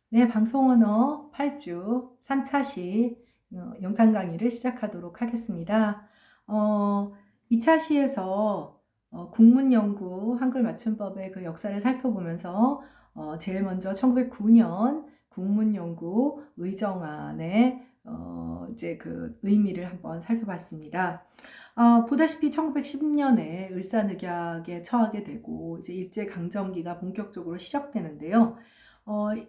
네, 방송 언어 8주 3차 시 영상 강의를 시작하도록 하겠습니다. 어, 2차 시에서 국문연구 한글 맞춤법의 그 역사를 살펴보면서 제일 먼저 1909년 국문연구 의정안의 이제 그 의미를 한번 살펴봤습니다. 보다시피 1910년에 을사늑약에 처하게 되고 이제 일제강점기가 본격적으로 시작되는데요.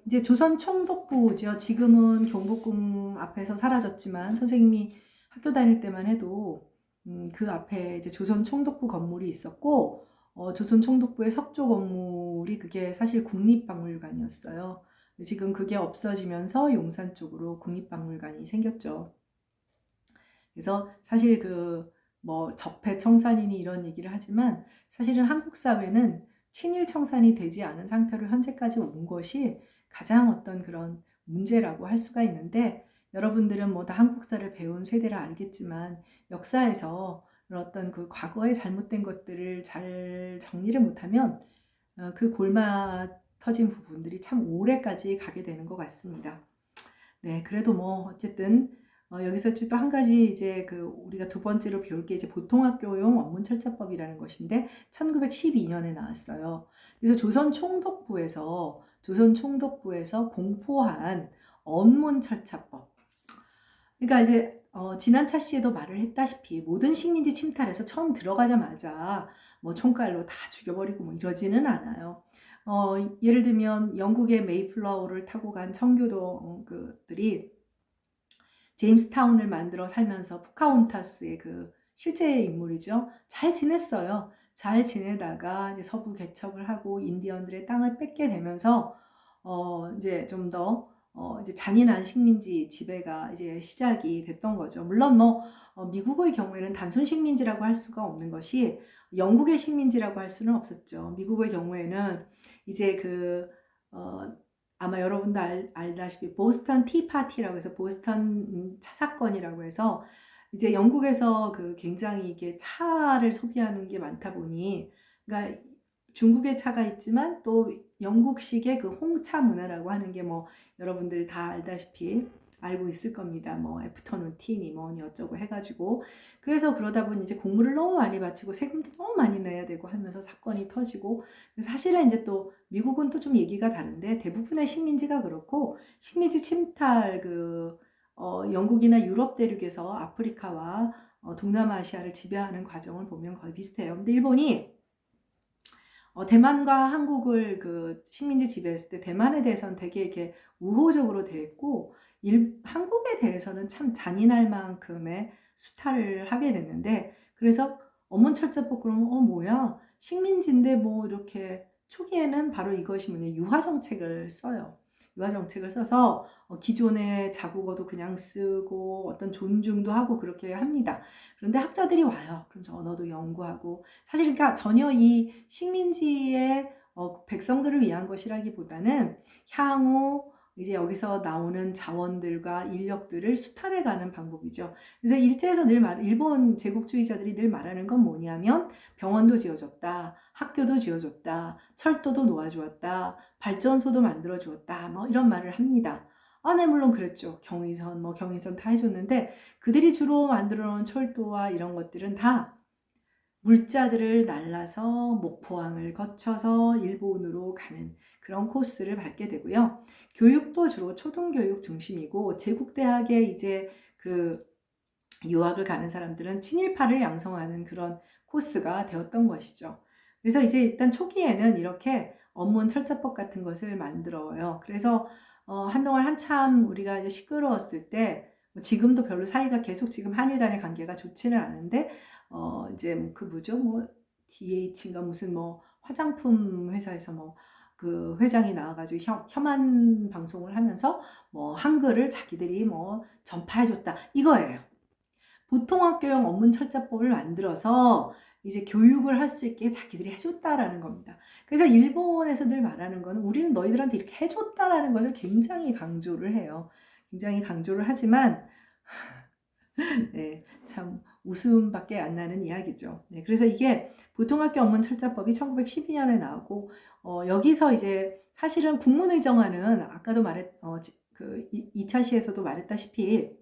이제 조선 총독부죠. 지금은 경복궁 앞에서 사라졌지만 선생님이 학교 다닐 때만 해도 그 앞에 이제 조선 총독부 건물이 있었고, 조선 총독부의 석조 건물이 그게 사실 국립박물관이었어요. 지금 그게 없어지면서 용산 쪽으로 국립박물관이 생겼죠. 그래서 사실 뭐 적폐청산이니 이런 얘기를 하지만 사실은 한국 사회는 친일 청산이 되지 않은 상태로 현재까지 온 것이 가장 어떤 그런 문제라고 할 수가 있는데, 여러분들은 뭐 다 한국사를 배운 세대라 알겠지만 역사에서 어떤 그 과거에 잘못된 것들을 잘 정리를 못하면 그 골마 터진 부분들이 참 오래까지 가게 되는 것 같습니다. 네, 그래도 뭐 어쨌든 여기서 또 한 가지 이제 우리가 두 번째로 배울 게 이제 보통학교용 원문철자법이라는 것인데 1912년에 나왔어요. 그래서 조선 총독부에서 공포한 원문철자법. 그러니까 이제 지난 차시에도 말을 했다시피 모든 식민지 침탈에서 처음 들어가자마자 뭐 총칼로 다 죽여버리고 뭐 이러지는 않아요. 예를 들면 영국의 메이플라워를 타고 간 청교도들이 제임스타운을 만들어 살면서 포카혼타스의 그 실제 인물이죠. 잘 지냈어요. 잘 지내다가 이제 서부 개척을 하고 인디언들의 땅을 뺏게 되면서 이제 좀 더 이제 잔인한 식민지 지배가 이제 시작이 됐던 거죠. 물론 뭐 미국의 경우에는 단순 식민지라고 할 수가 없는 것이 영국의 식민지라고 할 수는 없었죠. 미국의 경우에는 이제 아마 여러분도 알다시피 보스턴 티파티라고 해서 보스턴 차 사건이라고 해서 이제 영국에서 굉장히 이게 차를 소비하는 게 많다 보니, 그러니까 중국의 차가 있지만 또 영국식의 그 홍차 문화라고 하는 게 뭐 여러분들 다 알다시피 알고 있을 겁니다. 뭐 애프터눈 티니 뭐니 어쩌고 해가지고, 그래서 그러다 보니 이제 공물을 너무 많이 바치고 세금도 너무 많이 내야 되고 하면서 사건이 터지고, 사실은 이제 또 미국은 또 좀 얘기가 다른데 대부분의 식민지가 그렇고, 식민지 침탈 영국이나 유럽 대륙에서 아프리카와 동남아시아를 지배하는 과정을 보면 거의 비슷해요. 근데 일본이 대만과 한국을 식민지 지배했을 때 대만에 대해서는 되게 이렇게 우호적으로 대했고, 한국에 대해서는 참 잔인할 만큼의 수탈을 하게 됐는데, 그래서 어문철자법 그러면 뭐야 식민지인데 뭐 이렇게 초기에는 바로 이것이 뭐냐 유화 정책을 써요. 유화 정책을 써서 기존의 자국어도 그냥 쓰고 어떤 존중도 하고 그렇게 합니다. 그런데 학자들이 와요. 그래서 언어도 연구하고, 사실 그러니까 전혀 이 식민지의 백성들을 위한 것이라기보다는 향후 이제 여기서 나오는 자원들과 인력들을 수탈해가는 방법이죠. 그래서 일제에서 일본 제국주의자들이 늘 말하는 건 뭐냐면 병원도 지어줬다, 학교도 지어줬다, 철도도 놓아주었다, 발전소도 만들어주었다, 뭐 이런 말을 합니다. 네, 물론 그랬죠. 경의선 다 해줬는데, 그들이 주로 만들어 놓은 철도와 이런 것들은 다 물자들을 날라서 목포항을 거쳐서 일본으로 가는 그런 코스를 밟게 되고요. 교육도 주로 초등교육 중심이고, 제국대학에 이제 유학을 가는 사람들은 친일파를 양성하는 그런 코스가 되었던 것이죠. 그래서 이제 일단 초기에는 이렇게 언문 철자법 같은 것을 만들어요. 그래서 한동안 한참 우리가 이제 시끄러웠을 때, 지금도 별로 사이가 계속 지금 한일 간의 관계가 좋지는 않은데, 이제 뭐죠? 뭐 DH인가 무슨 뭐 화장품 회사에서 뭐 회장이 나와가지고 혐한 방송을 하면서 뭐 한글을 자기들이 뭐 전파해줬다 이거예요. 보통학교용 언문철자법을 만들어서 이제 교육을 할 수 있게 자기들이 해줬다라는 겁니다. 그래서 일본에서 늘 말하는 거는 우리는 너희들한테 이렇게 해줬다라는 것을 굉장히 강조를 해요. 굉장히 강조를 하지만 네, 참 웃음밖에 안 나는 이야기죠. 네, 그래서 이게 보통학교 언문철자법이 1912년에 나오고 여기서 이제 사실은 국문의정화는 아까도 그 2차 시에서도 말했다시피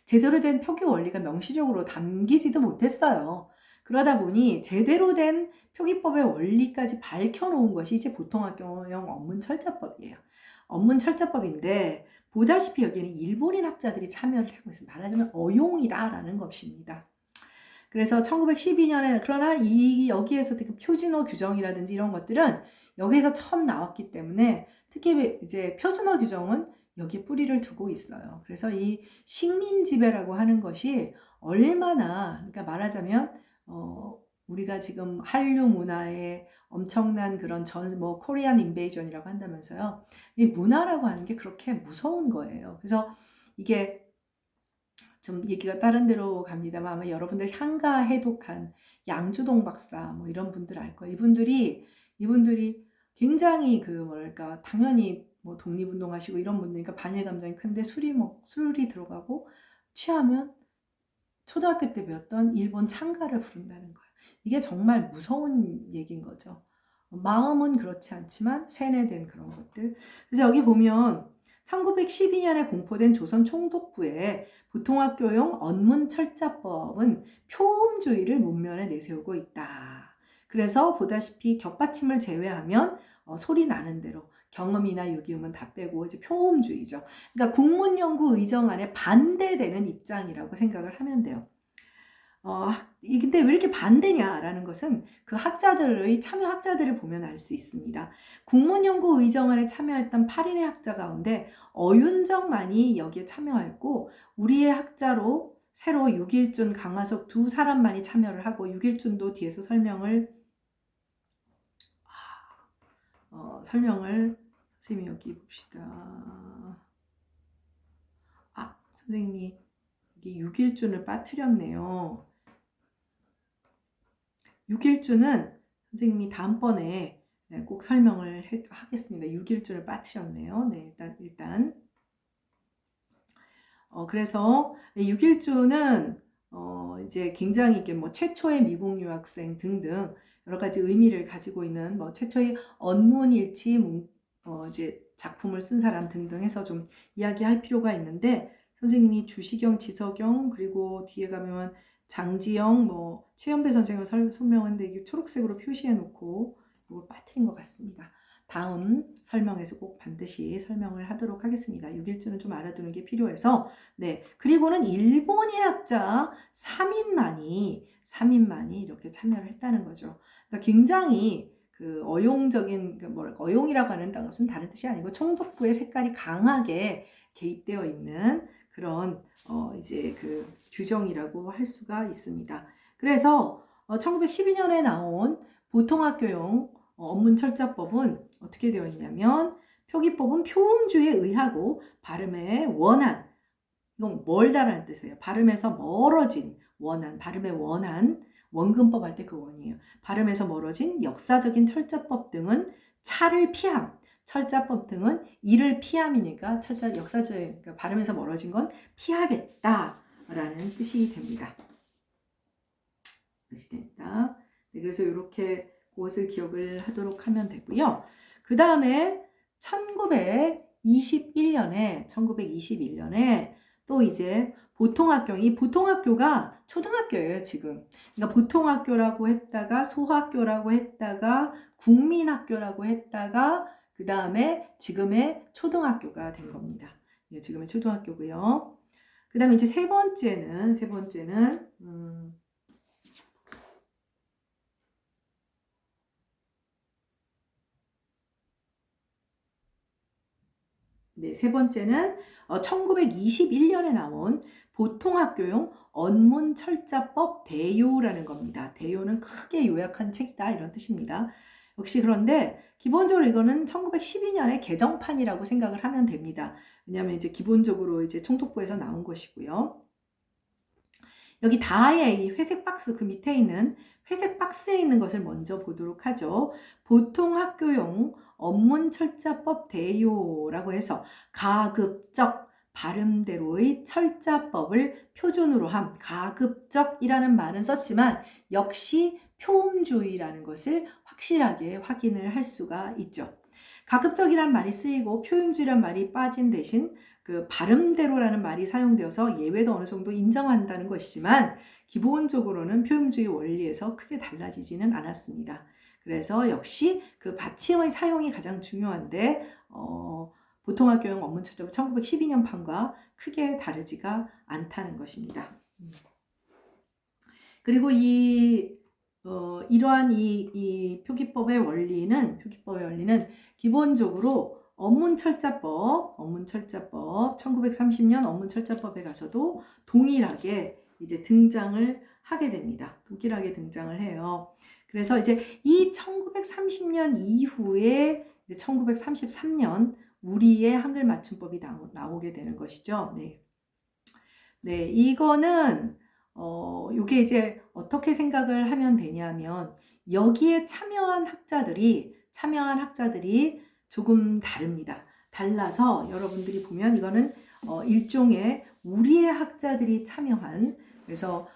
제대로 된 표기 원리가 명시적으로 담기지도 못했어요. 그러다 보니 제대로 된 표기법의 원리까지 밝혀놓은 것이 이제 보통학교용 언문철자법이에요. 언문철자법인데 보다시피 여기는 일본인 학자들이 참여를 하고 있습니다. 말하자면 어용이다라는 것입니다. 그래서 1912년에 그러나 여기에서 특히 표준어 규정이라든지 이런 것들은 여기에서 처음 나왔기 때문에 특히 이제 표준어 규정은 여기에 뿌리를 두고 있어요. 그래서 이 식민지배라고 하는 것이 얼마나, 그러니까 말하자면 우리가 지금 한류 문화에 엄청난 그런 코리안 인베이전이라고 한다면서요. 이 문화라고 하는 게 그렇게 무서운 거예요. 그래서 이게 좀 얘기가 다른 데로 갑니다만 아마 여러분들 향가 해독한 양주동 박사 뭐 이런 분들 알 거예요. 이분들이 굉장히 뭐랄까 당연히 뭐 독립운동 하시고 이런 분들이니까 반일 감정이 큰데 술이 들어가고 취하면 초등학교 때 배웠던 일본 창가를 부른다는 거예요. 이게 정말 무서운 얘기인 거죠. 마음은 그렇지 않지만 세뇌된 그런 것들. 그래서 여기 보면 1912년에 공포된 조선 총독부의 보통학교용 언문철자법은 표음주의를 문면에 내세우고 있다. 그래서 보다시피 격받침을 제외하면 소리 나는 대로 경음이나 유기음은 다 빼고 이제 표음주의죠. 그러니까 국문연구의정안에 반대되는 입장이라고 생각을 하면 돼요. 근데 왜 이렇게 반대냐라는 것은 그 참여 학자들을 보면 알 수 있습니다. 국문연구의정안에 참여했던 8인의 학자 가운데 어윤정만이 여기에 참여했고 우리의 학자로 새로 육일준, 강화석 두 사람만이 참여를 하고 육일준도 뒤에서 설명을 선생님이 여기 봅시다. 선생님이 여기 육일준을 빠뜨렸네요. 육일준은 선생님이 다음번에 꼭 설명을 하겠습니다. 육일준을 빠뜨렸네요. 네, 일단 그래서 육일준은 이제 굉장히 이게 뭐 최초의 미국 유학생 등등 여러 가지 의미를 가지고 있는 뭐 최초의 언문일치 이제 작품을 쓴 사람 등등 해서 좀 이야기할 필요가 있는데 선생님이 주시경, 지석영 그리고 뒤에 가면 장지영, 최연배 선생을 설명했는데 이게 초록색으로 표시해 놓고 이걸 빠뜨린 것 같습니다. 다음 설명에서 꼭 반드시 설명을 하도록 하겠습니다. 6일주는 좀 알아두는 게 필요해서. 네. 그리고는 일본인 학자 3인만이 이렇게 참여를 했다는 거죠. 그러니까 굉장히 어용적인, 어용이라고 하는 것은 다른 뜻이 아니고 총독부의 색깔이 강하게 개입되어 있는 그런 이제 규정이라고 할 수가 있습니다. 그래서 1912년에 나온 보통학교용 언문철자법은 어떻게 되어 있냐면 표기법은 표음주의에 의하고 발음의 원한, 이건 멀다라는 뜻이에요. 발음에서 멀어진 원한, 발음의 원한, 원근법 할 때 그 원이에요. 발음에서 멀어진 역사적인 철자법 등은 차를 피함, 철자법 등은 이를 피함이니까 역사적인 그러니까 발음에서 멀어진 건 피하겠다라는 뜻이 됩니다. 네, 그래서 이렇게 그것을 기억을 하도록 하면 되고요. 그 다음에 1921년에 또 이제 이 보통학교가 초등학교예요, 지금. 그러니까 보통학교라고 했다가 소학교라고 했다가 국민학교라고 했다가 그 다음에 지금의 초등학교가 된 겁니다. 지금의 초등학교고요. 그 다음에 이제 세 번째는 네, 세 번째는 1921년에 나온 보통학교용 언문철자법 대요라는 겁니다. 대요는 크게 요약한 책이다 이런 뜻입니다. 역시 그런데 기본적으로 이거는 1912년에 개정판이라고 생각을 하면 됩니다. 왜냐하면 이제 기본적으로 이제 총독부에서 나온 것이고요. 여기 다의 이 회색 박스 그 밑에 있는 회색 박스에 있는 것을 먼저 보도록 하죠. 보통학교용 언문철자법 대요라고 해서 가급적 발음대로의 철자법을 표준으로 함. 가급적이라는 말은 썼지만 역시 표음주의라는 것을 확실하게 확인을 할 수가 있죠. 가급적이란 말이 쓰이고 표음주의란 말이 빠진 대신 그 발음대로라는 말이 사용되어서 예외도 어느 정도 인정한다는 것이지만 기본적으로는 표음주의 원리에서 크게 달라지지는 않았습니다. 그래서 역시 그 받침의 사용이 가장 중요한데 보통학교용 원문철자법 1912년 판과 크게 다르지가 않다는 것입니다. 그리고 이러한 이 표기법의 원리는 기본적으로 언문철자법 1930년 언문철자법에 가서도 동일하게 이제 등장을 하게 됩니다. 동일하게 등장을 해요. 그래서 이제 이 1930년 이후에 1933년 우리의 한글 맞춤법이 나오게 되는 것이죠. 네. 네, 이거는 요게 이제 어떻게 생각을 하면 되냐면 여기에 참여한 학자들이 조금 다릅니다. 달라서 여러분들이 보면 이거는 일종의 우리의 학자들이 참여한, 그래서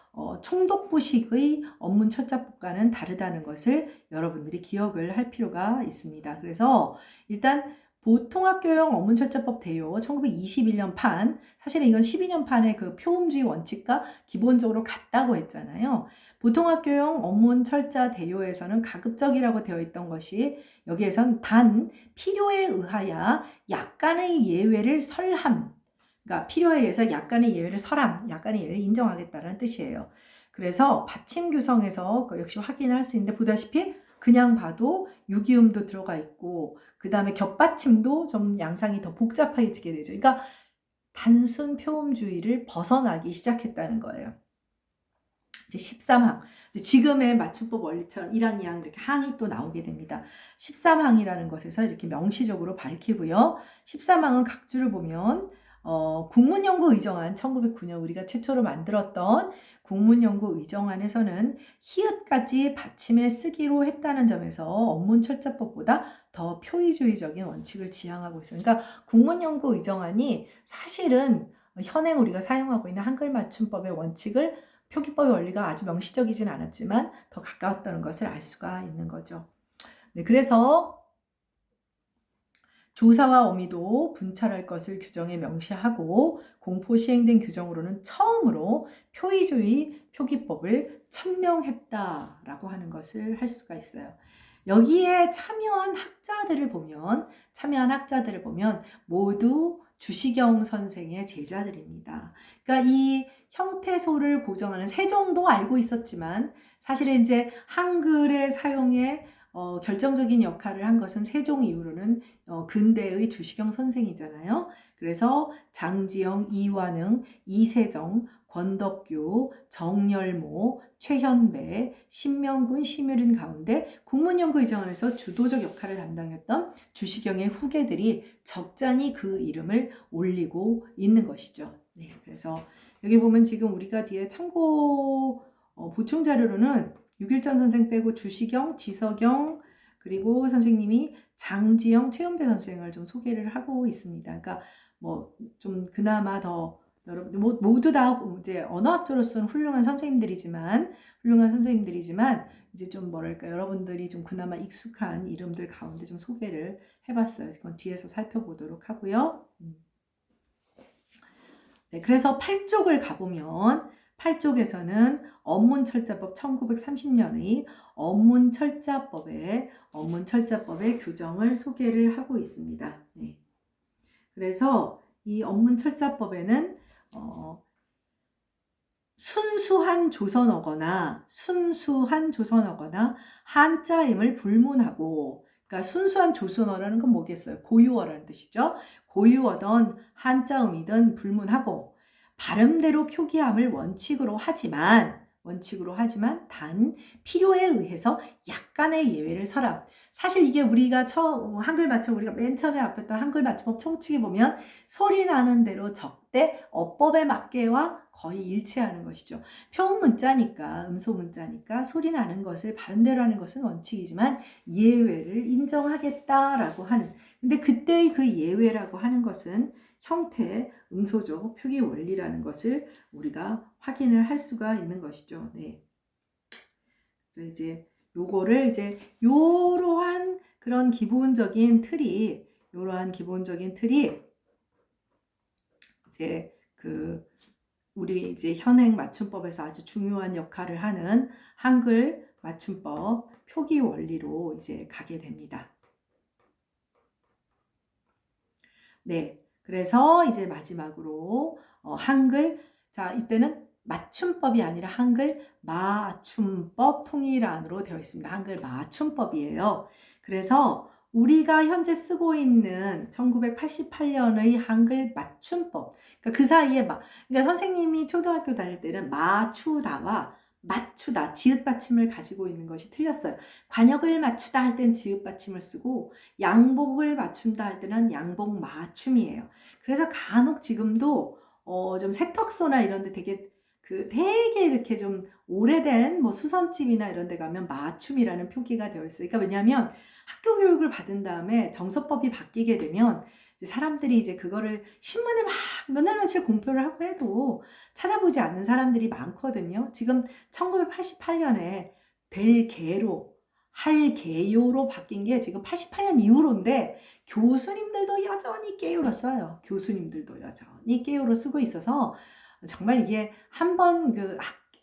총독부식의 언문철자법과는 다르다는 것을 여러분들이 기억을 할 필요가 있습니다. 그래서 일단 보통학교용 언문철자법 대요 1921년 판, 사실은 이건 12년 판의 그 표음주의 원칙과 기본적으로 같다고 했잖아요. 보통학교용 언문철자 대요에서는 가급적이라고 되어 있던 것이 여기에선 단 필요에 의하여 약간의 예외를 설함, 그러니까 필요에 의해서 약간의 예외를 약간의 예외를 인정하겠다는 뜻이에요. 그래서 받침 규성에서 역시 확인을 할 수 있는데 보다시피 그냥 봐도 유기음도 들어가 있고 그 다음에 겹받침도 좀 양상이 더 복잡해지게 되죠. 그러니까 단순 표음주의를 벗어나기 시작했다는 거예요. 이제 13항. 지금의 맞춤법 원리처럼 1항, 2항 이렇게 항이 또 나오게 됩니다. 13항이라는 것에서 이렇게 명시적으로 밝히고요. 13항은 각주를 보면 국문연구의정안 1909년 우리가 최초로 만들었던 국문연구의정안에서는 히읗까지 받침에 쓰기로 했다는 점에서 언문철자법보다 더 표의주의적인 원칙을 지향하고 있어요. 그러니까 국문연구의정안이 사실은 현행 우리가 사용하고 있는 한글 맞춤법의 원칙을 표기법의 원리가 아주 명시적이진 않았지만 더 가까웠다는 것을 알 수가 있는 거죠. 네, 그래서 조사와 어미도 분찰할 것을 규정에 명시하고 공포 시행된 규정으로는 처음으로 표의주의 표기법을 천명했다라고 하는 것을 할 수가 있어요. 여기에 참여한 학자들을 보면 모두 주시경 선생의 제자들입니다. 그러니까 이 형태소를 고정하는 세종도 알고 있었지만 사실은 이제 한글의 사용에 결정적인 역할을 한 것은 세종 이후로는 근대의 주시경 선생이잖아요. 그래서 장지영, 이완응, 이세정, 권덕규, 정열모, 최현배, 신명군, 심유린 가운데 국문연구의정안에서 주도적 역할을 담당했던 주시경의 후계들이 적잖이 그 이름을 올리고 있는 것이죠. 네, 그래서 여기 보면 지금 우리가 뒤에 참고 보충 자료로는 육일전 선생 빼고 주시경, 지석영, 그리고 선생님이 장지영, 최현배 선생을 좀 소개를 하고 있습니다. 그러니까 뭐 좀 그나마 더 여러분 모두 다 이제 언어학자로서는 훌륭한 선생님들이지만 이제 좀 뭐랄까 여러분들이 좀 그나마 익숙한 이름들 가운데 좀 소개를 해봤어요. 그건 뒤에서 살펴보도록 하고요. 네, 그래서 8쪽을 가보면 8쪽에서는 언문철자법 1930년의 언문철자법의 규정을 소개를 하고 있습니다. 네. 그래서 이 언문철자법에는 순수한 조선어거나 한자임을 불문하고, 그러니까 순수한 조선어라는 건 뭐겠어요? 고유어라는 뜻이죠. 고유어든 한자음이든 불문하고 발음대로 표기함을 원칙으로 하지만 단 필요에 의해서 약간의 예외를 설함. 사실 이게 우리가 한글 맞춤 우리가 맨 처음에 앞했던 한글 맞춤법 총칙에 보면 소리 나는 대로 적대 어법에 맞게와 거의 일치하는 것이죠. 표음 문자니까 음소 문자니까 소리 나는 것을 발음대로 하는 것은 원칙이지만 예외를 인정하겠다라고 하는, 근데 그때의 그 예외라고 하는 것은 형태, 음소적 표기 원리라는 것을 우리가 확인을 할 수가 있는 것이죠. 네. 그래서 이제 요거를 이제 요러한 그런 기본적인 틀이 이제 우리 이제 현행 맞춤법에서 아주 중요한 역할을 하는 한글 맞춤법 표기 원리로 이제 가게 됩니다. 네. 그래서 이제 마지막으로 한글, 자, 이때는 맞춤법이 아니라 한글 맞춤법 통일안으로 되어 있습니다. 한글 맞춤법이에요. 그래서 우리가 현재 쓰고 있는 1988년의 한글 맞춤법, 그러니까 그 사이에 그러니까 선생님이 초등학교 다닐 때는 맞추다와 맞추다, 지읒 받침을 가지고 있는 것이 틀렸어요. 관역을 맞추다 할 땐 지읒 받침을 쓰고 양복을 맞춘다 할 때는 양복 맞춤이에요. 그래서 간혹 지금도 좀 세턱소나 이런 데 되게 이렇게 좀 오래된 뭐 수선집이나 이런 데 가면 맞춤이라는 표기가 되어 있어요. 그러니까 왜냐하면 학교 교육을 받은 다음에 정서법이 바뀌게 되면 이제 사람들이 이제 그거를 신문에 막 몇 날 며칠 공표를 하고 해도 찾아보지 않는 사람들이 많거든요. 지금 1988년에 될 개로 할 개요로 바뀐 게 지금 88년 이후로인데 교수님들도 여전히 깨요로 써요. 교수님들도 여전히 깨요로 쓰고 있어서 정말 이게 한번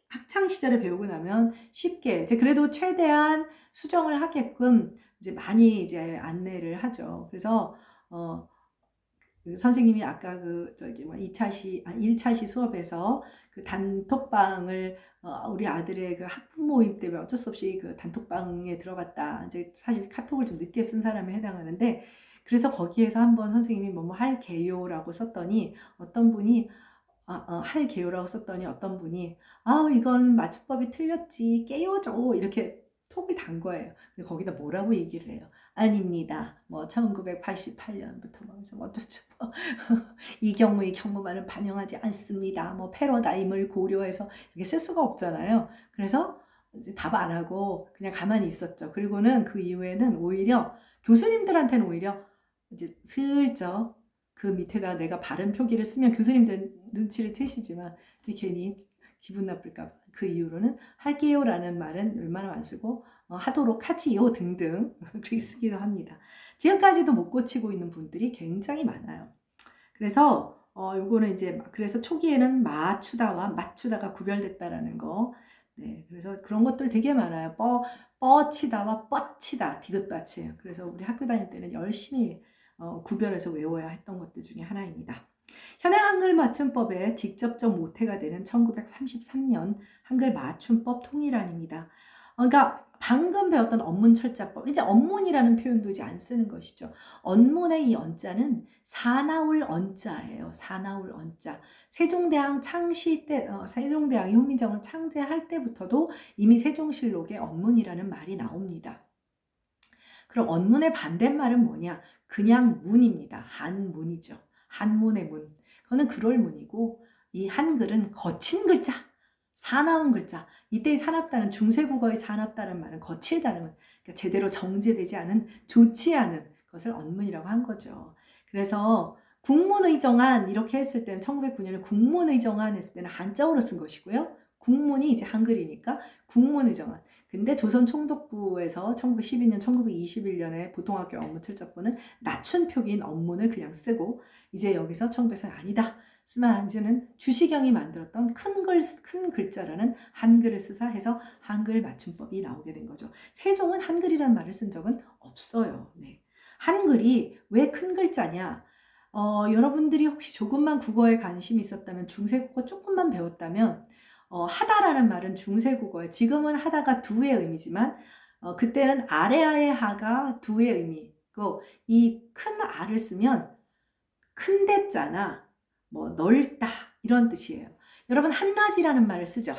학창 시절에 배우고 나면 쉽게 이제 그래도 최대한 수정을 하게끔 이제 많이 이제 안내를 하죠. 그래서 선생님이 아까 1차시 수업에서 그 단톡방을 우리 아들의 그 학부 모임 때문에 어쩔 수 없이 그 단톡방에 들어갔다. 이제 사실 카톡을 좀 늦게 쓴 사람에 해당하는데 그래서 거기에서 한번 선생님이 뭐뭐 할게요라고 썼더니 어떤 분이 할게요라고 썼더니 어떤 분이 이건 맞춤법이 틀렸지 깨요죠 이렇게 톡을 단 거예요. 근데 거기다 뭐라고 얘기를 해요? 아닙니다. 뭐 1988년부터 뭐 어쩌죠. 이 경우만은 반영하지 않습니다. 뭐 패러다임을 고려해서 이렇게 쓸 수가 없잖아요. 그래서 이제 답 안 하고 그냥 가만히 있었죠. 그리고는 그 이후에는 오히려 교수님들한테는 오히려 이제 슬쩍 그 밑에다 내가 바른 표기를 쓰면 교수님들 눈치를 채시지만 괜히 기분 나쁠까 봐 그 이후로는 할게요 라는 말은 웬만하면 안 쓰고 하도록 하지요 등등 그렇게 쓰기도 합니다. 지금까지도 못 고치고 있는 분들이 굉장히 많아요. 그래서 요거는 이제 그래서 초기에는 맞추다와 맞추다가 구별됐다라는 거. 네, 그래서 그런 것들 되게 많아요. 뻗치다와 뻗치다 디귿받침. 그래서 우리 학교 다닐 때는 열심히 구별해서 외워야 했던 것들 중에 하나입니다. 현행 한글 맞춤법의 직접적 모태가 되는 1933년 한글 맞춤법 통일안입니다. 그러니까 방금 배웠던 언문철자법, 이제 언문이라는 표현도 이제 안 쓰는 것이죠. 언문의 이 언자는 사나울 언자예요. 사나울 언자. 세종대왕 창시 때, 세종대왕이 훈민정음을 창제할 때부터도 이미 세종실록에 언문이라는 말이 나옵니다. 그럼 언문의 반대말은 뭐냐? 그냥 문입니다. 한문이죠. 한문의 문. 그거는 그럴 문이고 이 한글은 거친 글자, 사나운 글자. 이때 사납다는 중세국어의 사납다는 말은 거칠다는 말. 그러니까 제대로 정제되지 않은 좋지 않은 것을 언문이라고 한 거죠. 그래서 국문의정안 이렇게 했을 때는 1909년에 국문의정안 했을 때는 한자어로 쓴 것이고요. 국문이 이제 한글이니까 국문의정안. 근데 조선총독부에서 1912년, 1921년에 보통학교 업무철자본은 낮춘 표기인 언문을 그냥 쓰고 이제 여기서 1900년은 아니다. 쓰면 이제는 주시경이 만들었던 큰 글자라는 한글을 쓰사 해서 한글 맞춤법이 나오게 된 거죠. 세종은 한글이라는 말을 쓴 적은 없어요. 네. 한글이 왜 큰 글자냐? 여러분들이 혹시 조금만 국어에 관심이 있었다면 중세국어 조금만 배웠다면 하다라는 말은 중세국어에 지금은 하다가 두의 의미지만 그때는 아래아의 하가 두의 의미고 이 큰 아를 쓰면 큰 대자나 뭐 넓다 이런 뜻이에요. 여러분 한낮이라는 말을 쓰죠.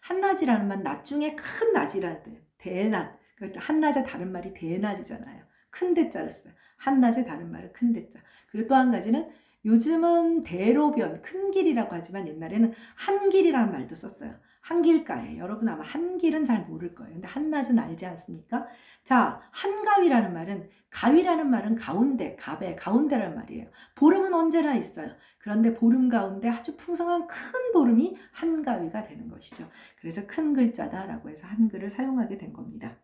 한낮이라는 말 낮 중에 큰 낮이라는 뜻. 대낮. 그러니까 한낮의 다른 말이 대낮이잖아요. 큰 대자를 써요. 한낮의 다른 말은 큰 대자. 그리고 또 한 가지는 요즘은 대로변, 큰 길이라고 하지만 옛날에는 한길이라는 말도 썼어요. 한길가에, 여러분 아마 한길은 잘 모를 거예요. 근데 한낮은 알지 않습니까? 자, 한가위라는 말은, 가위라는 말은 가운데, 갑의 가운데란 말이에요. 보름은 언제나 있어요. 그런데 보름 가운데 아주 풍성한 큰 보름이 한가위가 되는 것이죠. 그래서 큰 글자다라고 해서 한글을 사용하게 된 겁니다.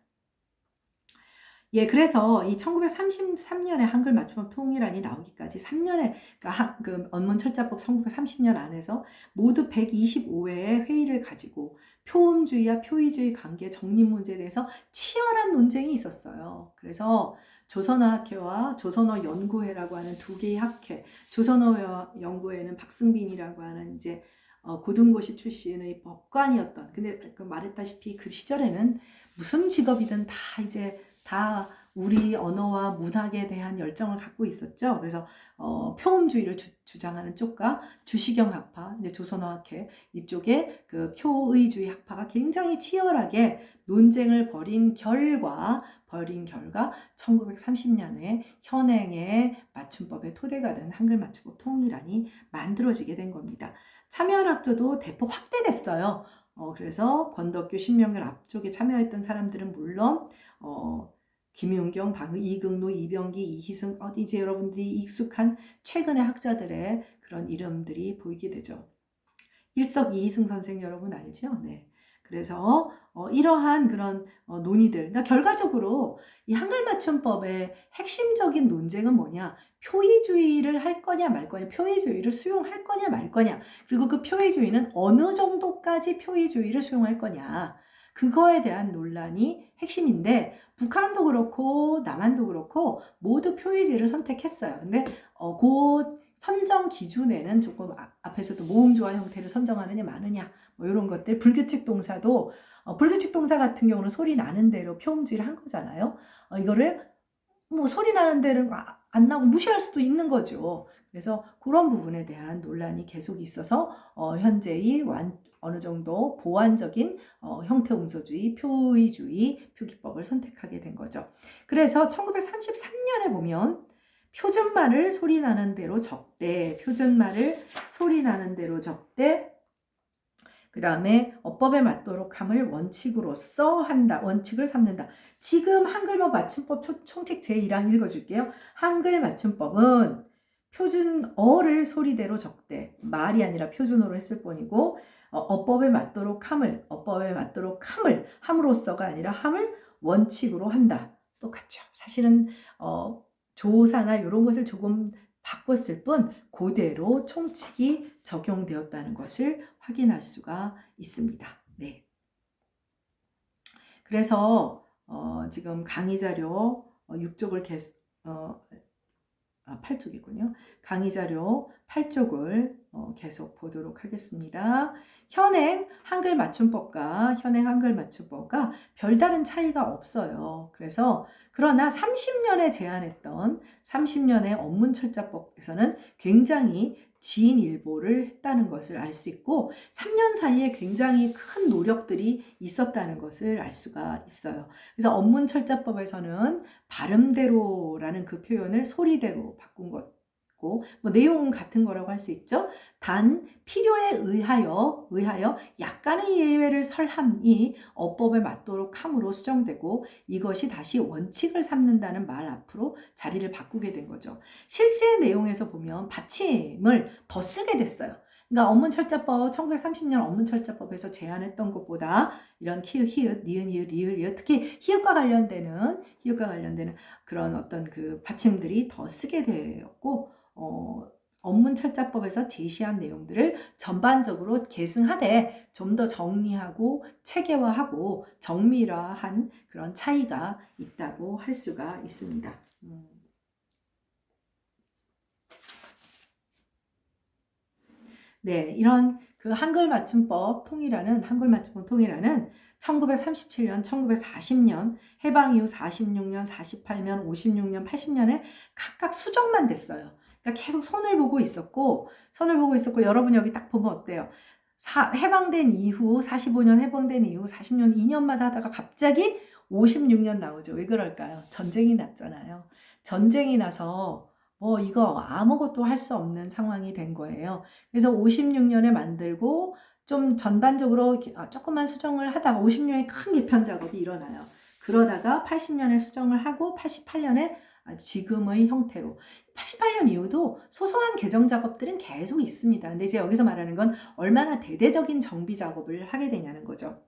예, 그래서 이 1933년에 한글 맞춤법 통일안이 나오기까지 3년에, 그러니까 그 언문철자법 1930년 안에서 모두 125회의 회의를 가지고 표음주의와 표의주의 관계 정립 문제에 대해서 치열한 논쟁이 있었어요. 그래서 조선어학회와 조선어연구회라고 하는 두 개의 학회, 조선어연구회는 박승빈이라고 하는 이제 고등고시 출신의 법관이었던, 근데 그 말했다시피 그 시절에는 무슨 직업이든 다 이제 다 우리 언어와 문학에 대한 열정을 갖고 있었죠. 그래서 표음주의를 주장하는 쪽과 주시경 학파, 이제 조선어학회 이쪽에 그 표의주의 학파가 굉장히 치열하게 논쟁을 벌인 결과 1930년에 현행의 맞춤법의 토대가 된 한글 맞춤법 통일안이 만들어지게 된 겁니다. 참여학조도 대폭 확대됐어요. 그래서 권덕규, 신명길 앞쪽에 참여했던 사람들은 물론 김윤경, 이극노, 이병기, 이희승, 이제 여러분들이 익숙한 최근의 학자들의 그런 이름들이 보이게 되죠. 일석 이희승 선생 여러분 알죠? 네. 그래서 이러한 그런 논의들, 그러니까 결과적으로 이 한글 맞춤법의 핵심적인 논쟁은 뭐냐? 표의주의를 할 거냐 말 거냐, 표의주의를 수용할 거냐 말 거냐, 그리고 그 표의주의는 어느 정도까지 표의주의를 수용할 거냐, 그거에 대한 논란이 핵심인데, 북한도 그렇고 남한도 그렇고 모두 표의주의를 선택했어요. 근데 그 선정 기준에는 조금 앞에서도 모음조화 형태를 선정하느냐 마느냐 뭐 이런 것들, 불규칙 동사도 불규칙 동사 같은 경우는 소리 나는 대로 표음주의를 한 거잖아요. 이거를 뭐 소리 나는 대로 안 나고 무시할 수도 있는 거죠. 그래서 그런 부분에 대한 논란이 계속 있어서 현재의 어느 정도 보완적인 형태음소주의, 표의주의, 표기법을 선택하게 된 거죠. 그래서 1933년에 보면 표준말을 소리 나는 대로 적대, 표준말을 소리 나는 대로 적대, 그 다음에 어법에 맞도록 함을 원칙으로서 한다, 원칙을 삼는다. 지금 한글법 맞춤법 총칙 제1항 읽어줄게요. 한글 맞춤법은 표준어를 소리대로 적대, 말이 아니라 표준어로 했을 뿐이고, 어법에 맞도록 함을, 함으로써가 아니라 함을 원칙으로 한다. 똑같죠. 사실은 조사나 이런 것을 조금 바꿨을 뿐 그대로 총칙이 적용되었다는 것을 확인할 수가 있습니다. 네. 그래서 지금 강의 자료 6쪽을 계속 8쪽이군요. 강의 자료 8쪽을 계속 보도록 하겠습니다. 현행 한글 맞춤법과 별다른 차이가 없어요. 그러나 30년에 제안했던 30년의 언문철자법에서는 굉장히 진일보를 했다는 것을 알 수 있고 3년 사이에 굉장히 큰 노력들이 있었다는 것을 알 수가 있어요. 그래서 언문철자법에서는 발음대로라는 그 표현을 소리대로 바꾼 것고, 뭐 내용은 같은 거라고 할 수 있죠. 단 필요에 의하여 약간의 예외를 설함이 어법에 맞도록 함으로 수정되고, 이것이 다시 원칙을 삼는다는 말 앞으로 자리를 바꾸게 된 거죠. 실제 내용에서 보면 받침을 더 쓰게 됐어요. 그러니까 언문철자법 1930년 언문철자법에서 제안했던 것보다 이런 키읔, 히읗, 니은, 이읒, 리을, 이읒, 특히 히읗과 관련되는 그런 어떤 그 받침들이 더 쓰게 되었고, 언문철자법에서 제시한 내용들을 전반적으로 계승하되 좀 더 정리하고 체계화하고 정밀화한 그런 차이가 있다고 할 수가 있습니다. 네, 이런 그 한글 맞춤법 통일안은 1937년, 1940년, 해방 이후 46년, 48년, 56년, 80년에 각각 수정만 됐어요. 그러니까 계속 손을 보고 있었고, 여러분 여기 딱 보면 어때요? 해방된 이후 45년 해방된 이후 40년 2년마다 하다가 갑자기 56년 나오죠. 왜 그럴까요? 전쟁이 났잖아요. 전쟁이 나서 뭐 이거 아무것도 할 수 없는 상황이 된 거예요. 그래서 56년에 만들고 좀 전반적으로 이렇게 조금만 수정을 하다가 50년에 큰 개편 작업이 일어나요. 그러다가 80년에 수정을 하고 88년에 지금의 형태로. 88년 이후도 소소한 개정 작업들은 계속 있습니다. 근데 이제 여기서 말하는 건 얼마나 대대적인 정비 작업을 하게 되냐는 거죠.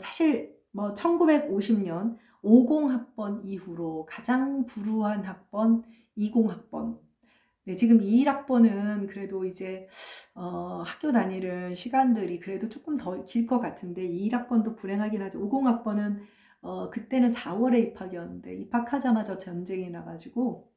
사실 뭐 1950년 50학번 이후로 가장 불우한 학번 20학번. 네, 지금 21학번은 그래도 이제 학교 다니는 시간들이 그래도 조금 더 길 것 같은데 21학번도 불행하긴 하죠. 50학번은 그때는 4월에 입학이었는데 입학하자마자 전쟁이 나가지고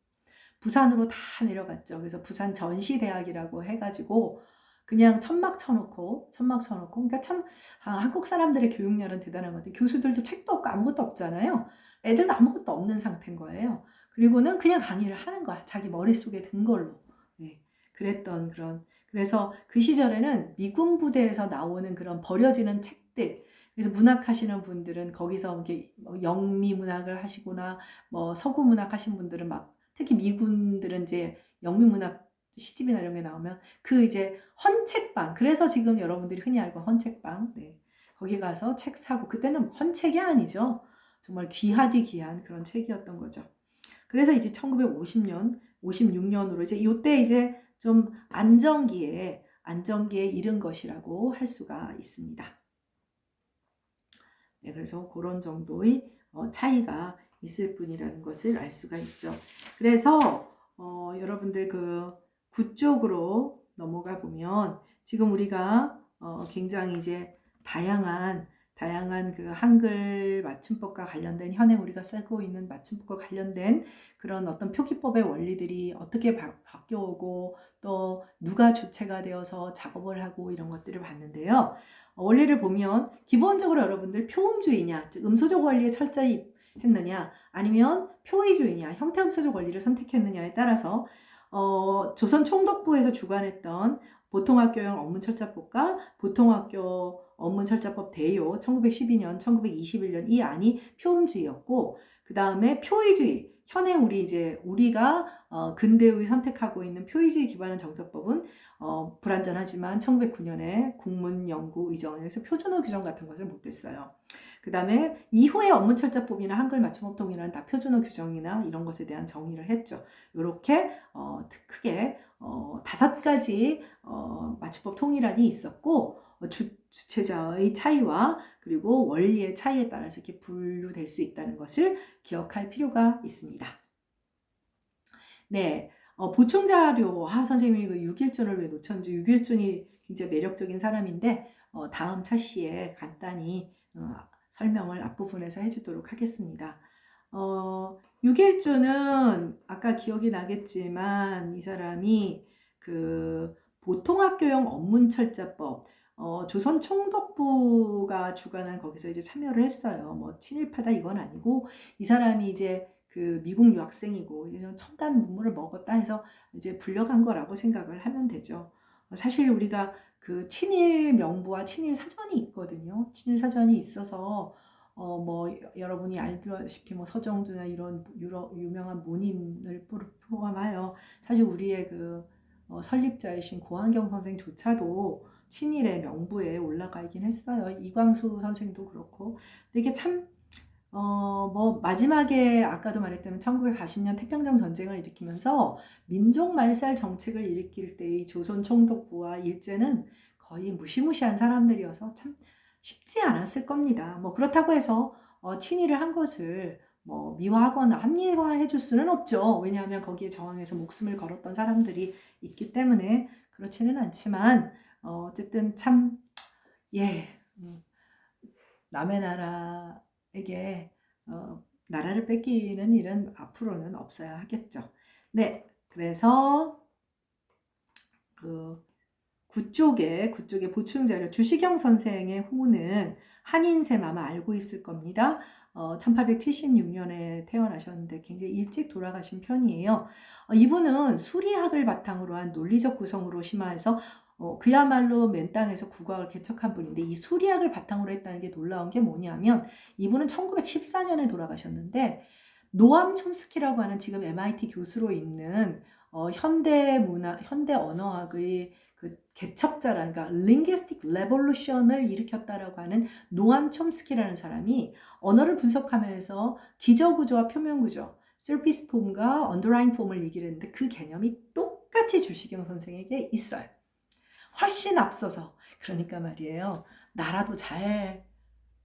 부산으로 다 내려갔죠. 그래서 부산 전시대학이라고 해가지고 그냥 천막 쳐놓고 그러니까 참 한국 사람들의 교육열은 대단한 것 같아요. 교수들도 책도 없고 아무것도 없잖아요. 애들도 아무것도 없는 상태인 거예요. 그리고는 그냥 강의를 하는 거야. 자기 머릿속에 든 걸로. 네, 그랬던 그런. 그래서 그 시절에는 미군 부대에서 나오는 그런 버려지는 책들. 그래서 문학 하시는 분들은 거기서 이렇게 영미 문학을 하시거나 뭐 서구 문학 하신 분들은 막 특히 미군들은 이제 영미 문학 시집이나 이런 게 나오면 그 이제 헌책방, 그래서 지금 여러분들이 흔히 알고 헌책방, 네, 거기 가서 책 사고, 그때는 헌책이 아니죠. 정말 귀하디 귀한 그런 책이었던 거죠. 그래서 이제 1950년, 56년으로 이제 이때 이제 좀 안정기에 이른 것이라고 할 수가 있습니다. 네, 그래서 그런 정도의 차이가 있을 뿐이라는 것을 알 수가 있죠. 그래서 여러분들 그 구 쪽으로 넘어가 보면 지금 우리가 굉장히 이제 다양한 그 한글 맞춤법과 관련된 현행 우리가 쓰고 있는 맞춤법과 관련된 그런 어떤 표기법의 원리들이 어떻게 바뀌어오고 또 누가 주체가 되어서 작업을 하고 이런 것들을 봤는데요. 원리를 보면 기본적으로 여러분들 표음주의냐, 즉 음소적 원리에 철저히 했느냐, 아니면 표의주의냐, 형태음소적 원리를 선택했느냐에 따라서 조선 총독부에서 주관했던 보통학교형 업문철자법과 보통학교 업문철자법 대요 1912년, 1921년 이 안이 표음주의였고, 그 다음에 표의주의, 현행 우리가 근대의 선택하고 있는 표의주의 기반한 정서법은 불완전하지만 1909년에 국문연구의정에서 표준어 규정 같은 것을 못했어요. 그 다음에 이후에 업문철자법이나 한글 맞춤법 통일은 다 표준어 규정이나 이런 것에 대한 정의를 했죠. 이렇게 크게 5가지 맞춤법 통일안이 있었고, 주체자의 차이와 그리고 원리의 차이에 따라서 이렇게 분류될 수 있다는 것을 기억할 필요가 있습니다. 네, 보충 자료, 선생님이 그 육일준을 왜 놓쳤는지, 육일준이 굉장히 매력적인 사람인데 다음 차시에 간단히 설명을 앞부분에서 해주도록 하겠습니다. 육일준은 아까 기억이 나겠지만 이 사람이 그 보통학교형 업문철자법, 조선 총독부가 주관한 거기서 이제 참여를 했어요. 뭐 친일파다 이건 아니고 이 사람이 이제 그 미국 유학생이고 이제 좀 첨단 문물을 먹었다 해서 이제 불려간 거라고 생각을 하면 되죠. 사실 우리가 그 친일 명부와 친일 사전이 있거든요. 친일 사전이 있어서 뭐 여러분이 알다시피 뭐 서정주나 이런 유명한 문인을 포함하여 사실 우리의 그 설립자이신 고한경 선생조차도 친일의 명부에 올라가 있긴 했어요. 이광수 선생도 그렇고. 근데 이게 참 뭐 마지막에 아까도 말했다면 1940년 태평양 전쟁을 일으키면서 민족 말살 정책을 일으킬 때의 조선 총독부와 일제는 거의 무시무시한 사람들이어서 참 쉽지 않았을 겁니다. 뭐 그렇다고 해서 친일을 한 것을 뭐 미화하거나 합리화해 줄 수는 없죠. 왜냐하면 거기에 저항해서 목숨을 걸었던 사람들이 있기 때문에 그렇지는 않지만 어쨌든 참 남의 나라에게 나라를 뺏기는 일은 앞으로는 없어야 하겠죠. 네, 그래서 그 구쪽에 보충자료 주시경 선생의 호는 한인셈 아마 알고 있을 겁니다. 1876년에 태어나셨는데 굉장히 일찍 돌아가신 편이에요. 이분은 수리학을 바탕으로 한 논리적 구성으로 심화해서 그야말로 맨 땅에서 국악을 개척한 분인데, 이 수리학을 바탕으로 했다는 게 놀라운 게 뭐냐면 이분은 1914년에 돌아가셨는데 노암 촘스키라고 하는 지금 MIT 교수로 있는 현대 언어학의 그 개척자라, 그러니까 linguistic revolution을 일으켰다라고 하는 노암 촘스키라는 사람이 언어를 분석하면서 기저구조와 표면구조, surface form과 underlying form을 얘기를 했는데 그 개념이 똑같이 주시경 선생에게 있어요. 훨씬 앞서서. 그러니까 말이에요. 나라도 잘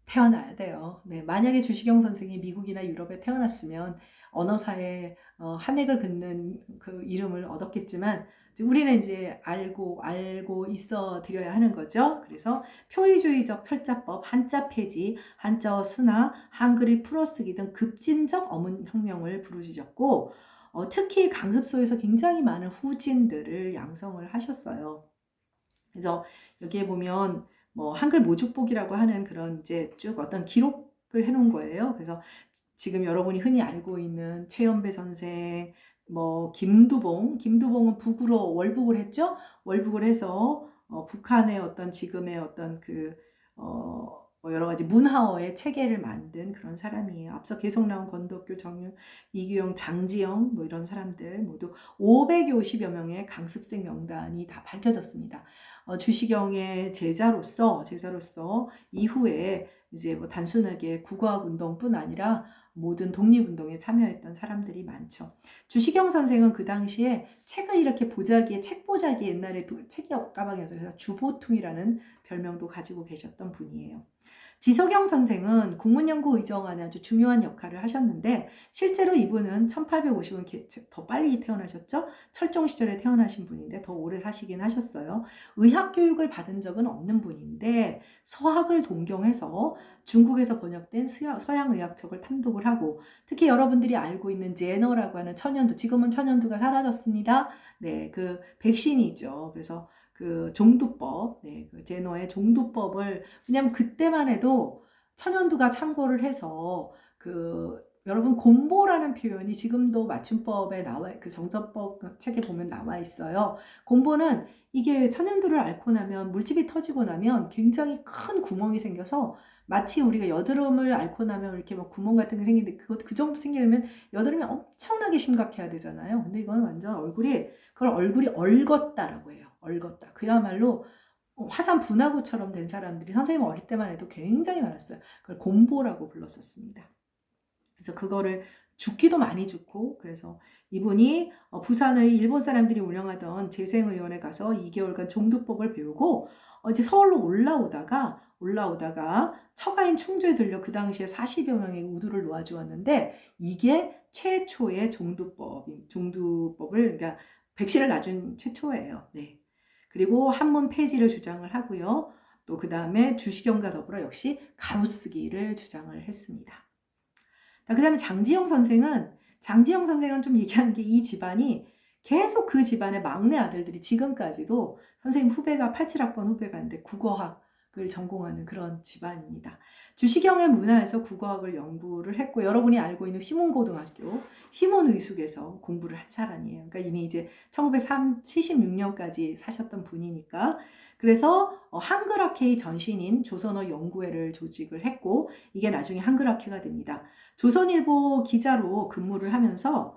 태어나야 돼요. 네, 만약에 주시경 선생이 미국이나 유럽에 태어났으면 언어사에 한 획을 긋는 그 이름을 얻었겠지만 우리는 이제 알고 있어 드려야 하는 거죠. 그래서 표의주의적 철자법, 한자 폐지, 한자어 순화, 한글의 풀어쓰기 등 급진적 어문혁명을 부르셨고 특히 강습소에서 굉장히 많은 후진들을 양성을 하셨어요. 그래서 여기에 보면 뭐 한글 모죽복이라고 하는 그런 이제 쭉 어떤 기록을 해놓은 거예요. 그래서 지금 여러분이 흔히 알고 있는 최연배 선생, 뭐 김두봉은 북으로 월북을 했죠. 월북을 해서 북한의 어떤 지금의 어떤 뭐 여러 가지 문화어의 체계를 만든 그런 사람이에요. 앞서 계속 나온 권덕규, 정윤, 이규영, 장지영 뭐 이런 사람들 모두 550여 명의 강습생 명단이 다 밝혀졌습니다. 주시경의 제자로서 이후에 이제 뭐 단순하게 국어학 운동뿐 아니라 모든 독립운동에 참여했던 사람들이 많죠. 주시경 선생은 그 당시에 책을 이렇게 보자기에 책보자기 옛날에 책이 가방이어서 주보통이라는 별명도 가지고 계셨던 분이에요. 지석영 선생은 국문연구의정안에 아주 중요한 역할을 하셨는데 실제로 이분은 1850은 더 빨리 태어나셨죠. 철종 시절에 태어나신 분인데 더 오래 사시긴 하셨어요. 의학 교육을 받은 적은 없는 분인데 서학을 동경해서 중국에서 번역된 서양 의학책을 탐독을 하고 특히 여러분들이 알고 있는 제너라고 하는 천연두, 지금은 천연두가 사라졌습니다. 네, 그 백신이죠. 그래서 그 종두법, 네, 그 제너의 종두법을, 왜냐면 그때만 해도 천연두가 참고를 해서 여러분 곰보라는 표현이 지금도 맞춤법에 그 정서법 책에 보면 나와 있어요. 곰보는 이게 천연두를 앓고 나면 물집이 터지고 나면 굉장히 큰 구멍이 생겨서 마치 우리가 여드름을 앓고 나면 이렇게 막 구멍 같은 게 생기는데 그 정도 생기려면 여드름이 엄청나게 심각해야 되잖아요. 근데 이건 완전 그걸 얼굴이 얼었다라고 해요. 얼었다. 그야말로 화산 분화구처럼 된 사람들이 선생님 어릴 때만 해도 굉장히 많았어요. 그걸 곰보라고 불렀었습니다. 그래서 그거를 죽기도 많이 죽고, 그래서 이분이 부산의 일본 사람들이 운영하던 재생의원에 가서 2개월간 종두법을 배우고 이제 서울로 올라오다가 처가인 충주에 들려 그 당시에 40여 명의 우두를 놓아주었는데 이게 최초의 종두법을 그러니까 백신을 놔준 최초예요. 네. 그리고 한문 폐지를 주장을 하고요. 또 그 다음에 주시경과 더불어 역시 가로쓰기를 주장을 했습니다. 그 다음에 장지영 선생은 좀 얘기하는 게 이 집안이 계속 그 집안의 막내 아들들이 지금까지도 선생님 후배가 87학번 후배가 있는데 국어학을 전공하는 그런 집안입니다. 주시경의 문화에서 국어학을 연구를 했고 여러분이 알고 있는 휘문고등학교, 휘문의숙에서 공부를 한 사람이에요. 그러니까 이미 이제 1976년까지 사셨던 분이니까 그래서 한글학회의 전신인 조선어 연구회를 조직을 했고 이게 나중에 한글학회가 됩니다. 조선일보 기자로 근무를 하면서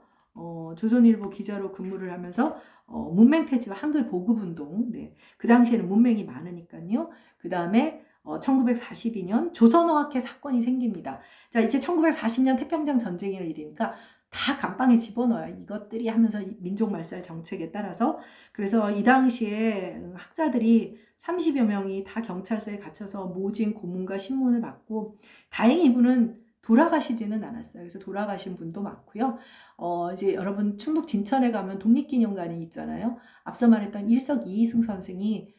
문맹 폐지와 한글 보급운동, 네, 그 당시에는 문맹이 많으니까요. 그 다음에 1942년 조선어학회 사건이 생깁니다. 자, 이제 1940년 태평양 전쟁을 일으니까 다 감방에 집어넣어요. 이것들이 하면서 민족말살 정책에 따라서. 그래서 이 당시에 학자들이 30여 명이 다 경찰서에 갇혀서 모진 고문과 신문을 받고 다행히 이분은 돌아가시지는 않았어요. 그래서 돌아가신 분도 많고요. 이제 여러분 충북 진천에 가면 독립기념관이 있잖아요. 앞서 말했던 일석 이희승 선생이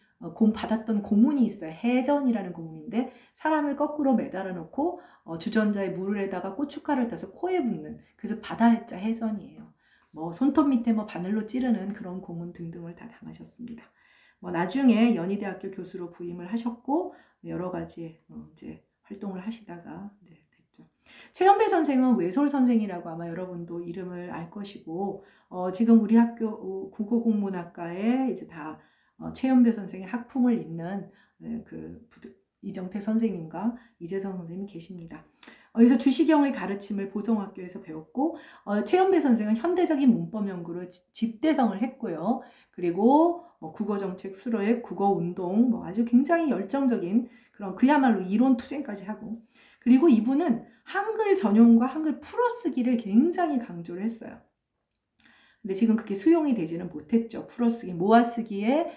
받았던 고문이 있어요. 해전이라는 고문인데 사람을 거꾸로 매달아 놓고 주전자에 물에다가 고춧가루를 타서 코에 붓는, 그래서 바다해자 해전이에요. 뭐 손톱 밑에 뭐 바늘로 찌르는 그런 고문 등등을 다 당하셨습니다. 뭐 나중에 연희대학교 교수로 부임을 하셨고 여러 가지 이제 활동을 하시다가 네, 됐죠. 최연배 선생은 외솔 선생이라고 아마 여러분도 이름을 알 것이고 지금 우리 학교 국어국문학과에 이제 다 최연배 선생의 학품을 잇는 이정태 선생님과 이재성 선생님이 계십니다. 그래서 주시경의 가르침을 보성학교에서 배웠고, 최연배 선생은 현대적인 문법 연구로 집대성을 했고요. 그리고 뭐 국어정책 수료회, 국어운동, 뭐 아주 굉장히 열정적인 그런 그야말로 이론 투쟁까지 하고, 그리고 이분은 한글 전용과 한글 풀어쓰기를 굉장히 강조를 했어요. 근데 지금 그게 수용이 되지는 못했죠. 풀어쓰기, 모아쓰기의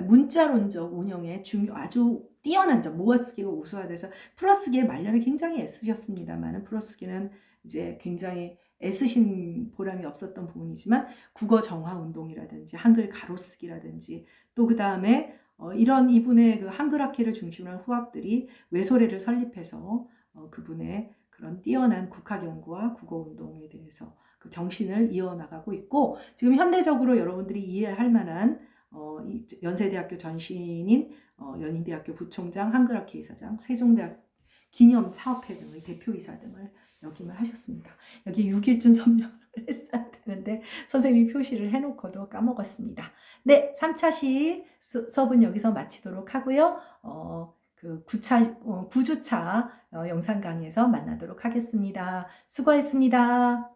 문자론적 운영에 아주 뛰어난 점, 모아쓰기가 우수화돼서 풀어쓰기의 말년을 굉장히 애쓰셨습니다만, 풀어쓰기는 이제 굉장히 애쓰신 보람이 없었던 부분이지만, 국어 정화 운동이라든지 한글 가로쓰기라든지, 또 그 다음에 이런 이분의 그 한글학회를 중심으로 한 후학들이 외소래를 설립해서 그분의 그런 뛰어난 국학 연구와 국어 운동에 대해서 그 정신을 이어나가고 있고, 지금 현대적으로 여러분들이 이해할 만한 연세대학교 전신인 연희대학교 부총장, 한글학회 이사장, 세종대학 기념사업회 등의 대표이사 등을 역임을 하셨습니다. 여기 6일쯤 선명을 했어야 되는데 선생님이 표시를 해놓고도 까먹었습니다. 네, 3차시 수업은 여기서 마치도록 하고요. 그 9주차 영상 강의에서 만나도록 하겠습니다. 수고했습니다.